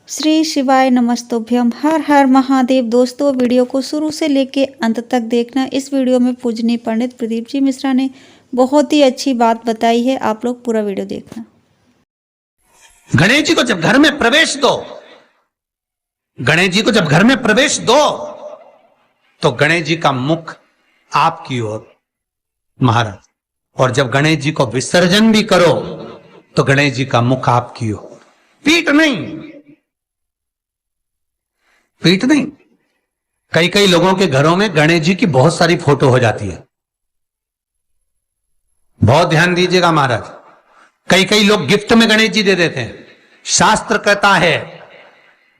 श्री शिवाय नमस्तुभ्यम। हर हर महादेव। दोस्तों, वीडियो को शुरू से लेके अंत तक देखना। इस वीडियो में पूजनीय पंडित प्रदीप जी मिश्रा ने बहुत ही अच्छी बात बताई है। आप लोग पूरा वीडियो देखना। गणेश जी को जब घर में प्रवेश दो, गणेश जी को जब घर में प्रवेश दो तो गणेश जी का मुख आपकी ओर महाराज, और जब गणेश जी को विसर्जन भी करो तो गणेश जी का मुख आपकी ओर। पीठ नहीं, पीठ नहीं। कई कई लोगों के घरों में गणेश जी की बहुत सारी फोटो हो जाती है। बहुत ध्यान दीजिएगा महाराज, कई कई लोग गिफ्ट में गणेश जी दे देते हैं। शास्त्र कहता है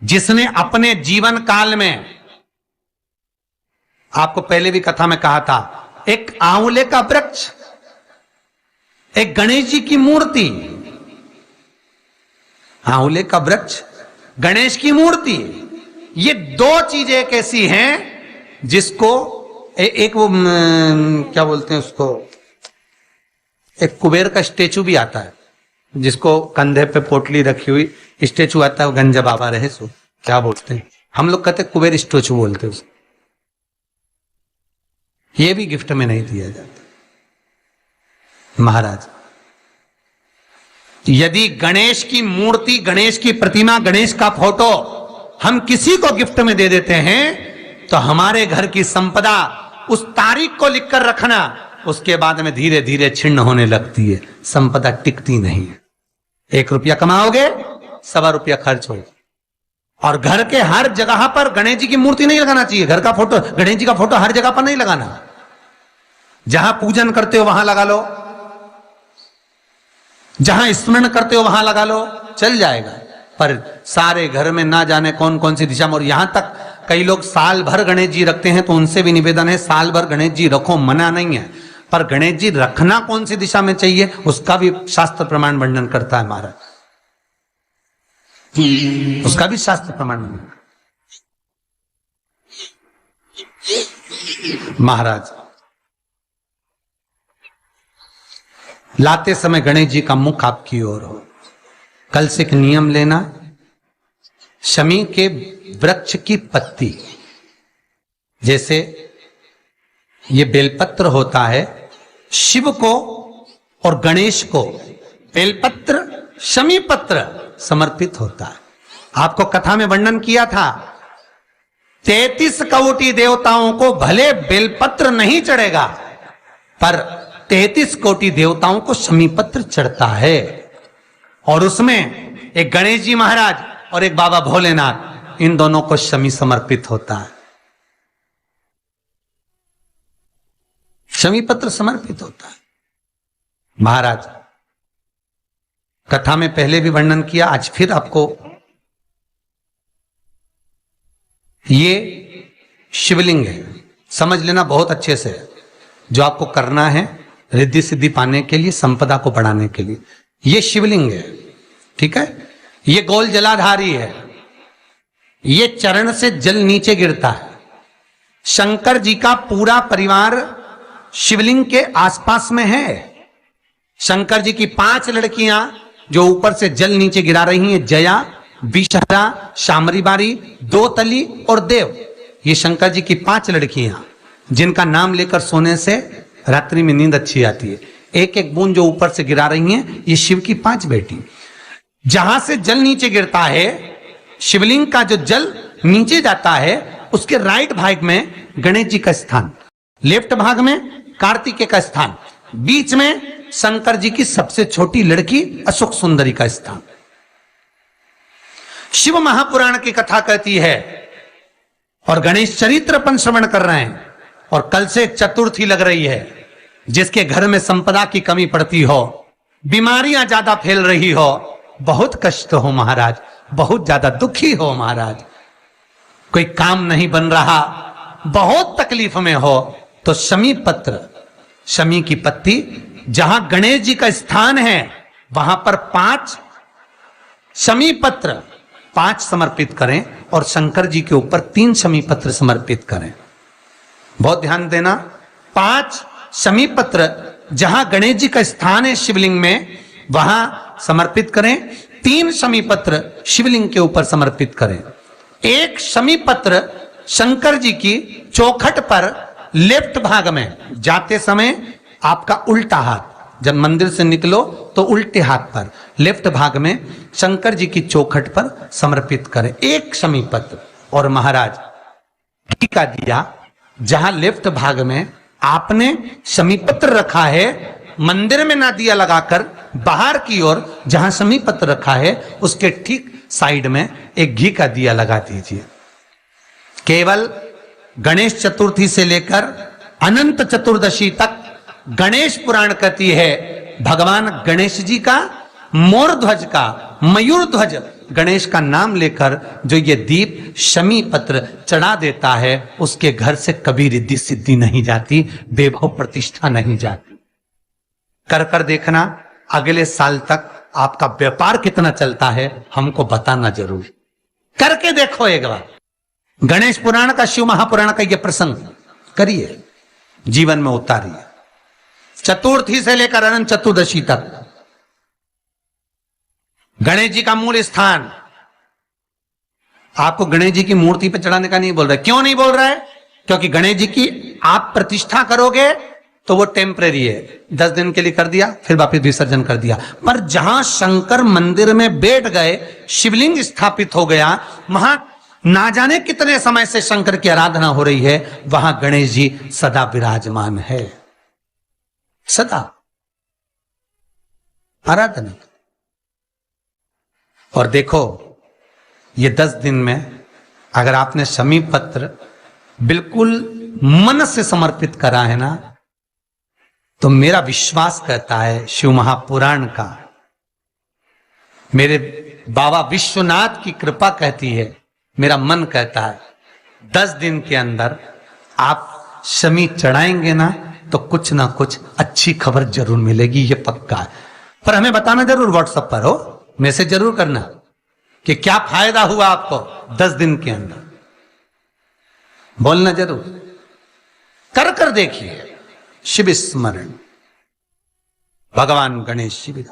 जिसने अपने जीवन काल में, आपको पहले भी कथा में कहा था, एक आंवले का वृक्ष, एक गणेश जी की मूर्ति, आंवले का वृक्ष, गणेश की मूर्ति, ये दो चीजें एक ऐसी हैं जिसको एक वो क्या बोलते हैं उसको, एक कुबेर का स्टेचू भी आता है जिसको कंधे पे पोटली रखी हुई स्टेचू आता है, वो गंजा बाबा रहे सो क्या बोलते हैं, हम लोग कहते कुबेर स्टेचू बोलते हैं उसको। ये भी गिफ्ट में नहीं दिया जाता महाराज। यदि गणेश की मूर्ति, गणेश की प्रतिमा, गणेश का फोटो हम किसी को गिफ्ट में दे देते हैं तो हमारे घर की संपदा उस तारीख को लिखकर रखना, उसके बाद में धीरे धीरे छिन्न होने लगती है, संपदा टिकती नहीं है। 1 रुपया कमाओगे, 1.25 रुपया खर्च होगा। और घर के हर जगह पर गणेश जी की मूर्ति नहीं लगाना चाहिए। घर का फोटो, गणेश जी का फोटो हर जगह पर नहीं लगाना। जहां पूजन करते हो वहां लगा लो, जहां स्मरण करते हो वहां लगा लो, चल जाएगा। पर सारे घर में ना जाने कौन कौन सी दिशा में। और यहां तक कई लोग साल भर गणेश जी रखते हैं, तो उनसे भी निवेदन है साल भर गणेश जी रखो, मना नहीं है, पर गणेश जी रखना कौन सी दिशा में चाहिए उसका भी शास्त्र प्रमाण वर्णन करता है महाराज, उसका भी शास्त्र प्रमाण महाराज। लाते समय गणेश जी का मुख आपकी ओर हो। कल से एक नियम लेना, शमी के वृक्ष की पत्ती, जैसे ये बेलपत्र होता है, शिव को और गणेश को बेलपत्र, शमी पत्र समर्पित होता है। आपको कथा में वर्णन किया था 33 कोटि देवताओं को भले बेलपत्र नहीं चढ़ेगा, पर 33 कोटि देवताओं को शमी पत्र चढ़ता है। और उसमें एक गणेश जी महाराज और एक बाबा भोलेनाथ, इन दोनों को शमी समर्पित होता है, शमी पत्र समर्पित होता है महाराज। कथा में पहले भी वर्णन किया, आज फिर आपको। ये शिवलिंग है, समझ लेना बहुत अच्छे से। जो आपको करना है रिद्धि सिद्धि पाने के लिए, संपदा को बढ़ाने के लिए, ये शिवलिंग है, ठीक है। ये गोल जलाधारी है, ये चरण से जल नीचे गिरता है। शंकर जी का पूरा परिवार शिवलिंग के आसपास में है। शंकर जी की 5 लड़कियां जो ऊपर से जल नीचे गिरा रही हैं, जया, विषहरा, शामरी बारी, दोतली और देव, ये शंकर जी की 5 लड़कियां जिनका नाम लेकर सोने से रात्रि में नींद अच्छी आती है। एक एक बूंद जो ऊपर से गिरा रही हैं, ये शिव की 5 बेटी। जहां से जल नीचे गिरता है, शिवलिंग का जो जल नीचे जाता है, उसके राइट भाग में गणेश जी का स्थान, लेफ्ट भाग में कार्तिकेय का स्थान, बीच में शंकर जी की सबसे छोटी लड़की अशोक सुंदरी का स्थान। शिव महापुराण की कथा कहती है, और गणेश चरित्र अपन श्रवण कर रहे हैं, और कल से चतुर्थी लग रही है। जिसके घर में संपदा की कमी पड़ती हो, बीमारियां ज्यादा फैल रही हो, बहुत कष्ट हो महाराज, बहुत ज्यादा दुखी हो महाराज, कोई काम नहीं बन रहा, बहुत तकलीफ में हो, तो शमी पत्र, शमी की पत्ती, जहां गणेश जी का स्थान है वहां पर 5 शमी पत्र 5 समर्पित करें, और शंकर जी के ऊपर 3 शमी पत्र समर्पित करें। बहुत ध्यान देना, 5 शमी पत्र जहां गणेश जी का स्थान है शिवलिंग में, वहां समर्पित करें। 3 शमी पत्र शिवलिंग के ऊपर समर्पित करें। एक शमी पत्र शंकर जी की चौखट पर लेफ्ट भाग में, जाते समय आपका उल्टा हाथ, जब मंदिर से निकलो तो उल्टे हाथ पर लेफ्ट भाग में शंकर जी की चौखट पर समर्पित करें एक शमी पत्र। और महाराज घी का दिया जहां लेफ्ट भाग में आपने शमी पत्र रखा है, मंदिर में ना दिया लगाकर बाहर की ओर जहां शमी पत्र रखा है उसके ठीक साइड में एक घी का दिया लगा दीजिए। केवल गणेश चतुर्थी से लेकर अनंत चतुर्दशी तक गणेश पुराण कहती है भगवान गणेश जी का, मोर ध्वज का, मयूर ध्वज गणेश का नाम लेकर जो ये दीप शमी पत्र चढ़ा देता है उसके घर से कभी रिद्धि सिद्धि नहीं जाती, वैभव प्रतिष्ठा नहीं जाती। कर कर देखना अगले साल तक आपका व्यापार कितना चलता है, हमको बताना जरूर, करके देखो एक बार। गणेश पुराण का, शिव महापुराण का यह प्रसंग करिए, जीवन में उतारिए, चतुर्थी से लेकर अनंत चतुर्दशी तक। गणेश जी का मूल स्थान आपको गणेश जी की मूर्ति पर चढ़ाने का नहीं बोल रहा है। क्यों नहीं बोल रहा है? क्योंकि गणेश जी की आप प्रतिष्ठा करोगे तो वो टेम्परेरी है, 10 दिन के लिए कर दिया फिर वापस विसर्जन कर दिया। पर जहां शंकर मंदिर में बैठ गए, शिवलिंग स्थापित हो गया, वहां ना जाने कितने समय से शंकर की आराधना हो रही है, वहां गणेश जी सदा विराजमान है, सदा आराधना। और देखो ये 10 दिन में अगर आपने शमी पत्र बिल्कुल मन से समर्पित करा है ना, तो मेरा विश्वास कहता है शिव महापुराण का, मेरे बाबा विश्वनाथ की कृपा कहती है, मेरा मन कहता है 10 दिन के अंदर आप शमी चढ़ाएंगे ना तो कुछ ना कुछ अच्छी खबर जरूर मिलेगी, ये पक्का है। पर हमें बताना जरूर, व्हाट्सएप पर हो, मैसेज जरूर करना कि क्या फायदा हुआ आपको 10 दिन के अंदर, बोलना जरूर, कर कर देखिए। शिव स्मरण, भगवान गणेश शिव।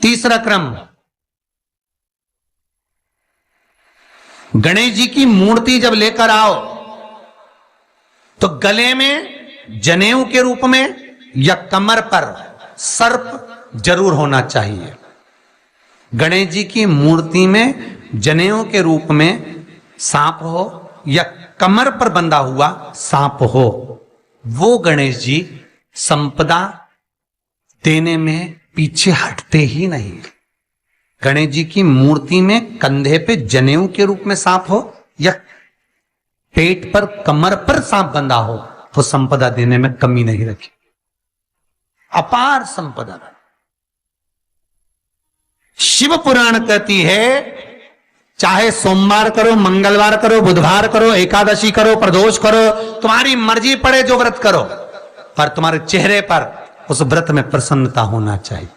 तीसरा क्रम, गणेश जी की मूर्ति जब लेकर आओ तो गले में जनेऊ के रूप में या कमर पर सर्प जरूर होना चाहिए। गणेश जी की मूर्ति में जनेऊ के रूप में सांप हो या कमर पर बंधा हुआ सांप हो, वो गणेश जी संपदा देने में पीछे हटते ही नहीं। गणेश जी की मूर्ति में कंधे पे जनेऊ के रूप में सांप हो या पेट पर, कमर पर सांप बंधा हो, वो संपदा देने में कमी नहीं रखी, अपार संपदा। शिव पुराण कहती है चाहे सोमवार करो, मंगलवार करो, बुधवार करो, एकादशी करो, प्रदोष करो, तुम्हारी मर्जी पड़े जो व्रत करो, पर तुम्हारे चेहरे पर उस व्रत में प्रसन्नता होना चाहिए।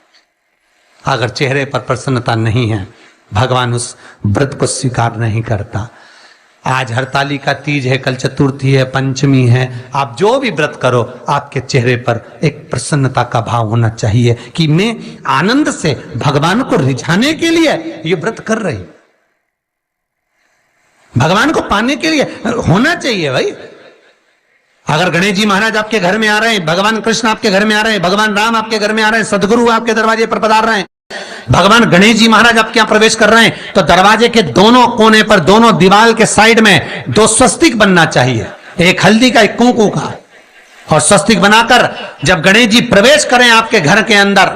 अगर चेहरे पर प्रसन्नता नहीं है, भगवान उस व्रत को स्वीकार नहीं करता। आज हरतालिका तीज है, कल चतुर्थी है, पंचमी है, आप जो भी व्रत करो आपके चेहरे पर एक प्रसन्नता का भाव होना चाहिए कि मैं आनंद से भगवान को रिझाने के लिए ये व्रत कर रही, भगवान को पाने के लिए होना चाहिए भाई। अगर गणेश जी महाराज आपके घर में आ रहे हैं, भगवान कृष्ण आपके घर में आ रहे हैं, भगवान राम आपके घर में आ रहे हैं, सदगुरु आपके दरवाजे पर पधार रहे हैं, भगवान गणेश जी महाराज आपके यहां प्रवेश कर रहे हैं, तो दरवाजे के दोनों कोने पर, दोनों दीवार के साइड में 2 स्वस्तिक बनना चाहिए, एक हल्दी का, एक कुंकू का। और स्वस्तिक बनाकर जब गणेश जी प्रवेश करें आपके घर के अंदर,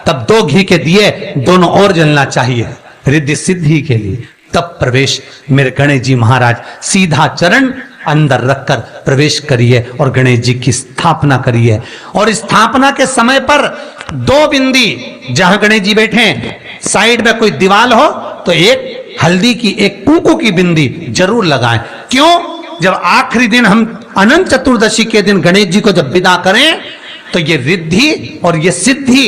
तब 2 घी के दिए दोनों ओर जलना चाहिए रिद्धि सिद्धि के लिए। तब प्रवेश मेरे गणेश जी महाराज, सीधा चरण अंदर रखकर प्रवेश करिए और गणेश जी की स्थापना करिए। और स्थापना के समय पर 2 बिंदी जहां गणेश जी बैठे साइड में कोई दीवार हो तो एक हल्दी की, एक कुंकू की बिंदी जरूर लगाएं। क्यों? जब आखिरी दिन हम अनंत चतुर्दशी के दिन गणेश जी को जब विदा करें तो ये रिद्धि और ये सिद्धि,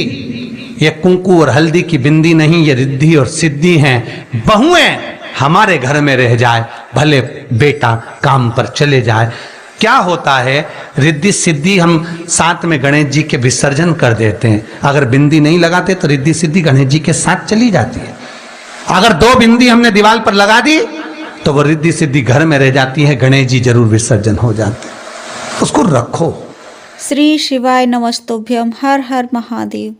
ये कुंकू और हल्दी की बिंदी नहीं, ये रिद्धि और सिद्धि हैं। बहुएं हमारे घर में रह जाए, भले बेटा काम पर चले जाए, क्या होता है, रिद्धि सिद्धि हम साथ में गणेश जी के विसर्जन कर देते हैं। अगर बिंदी नहीं लगाते तो रिद्धि सिद्धि गणेश जी के साथ चली जाती है। अगर 2 बिंदी हमने दीवार पर लगा दी तो वो रिद्धि सिद्धि घर में रह जाती है, गणेश जी जरूर विसर्जन हो जाते हैं। उसको रखो। श्री शिवाय नमस्तुभ्यम। हर हर महादेव।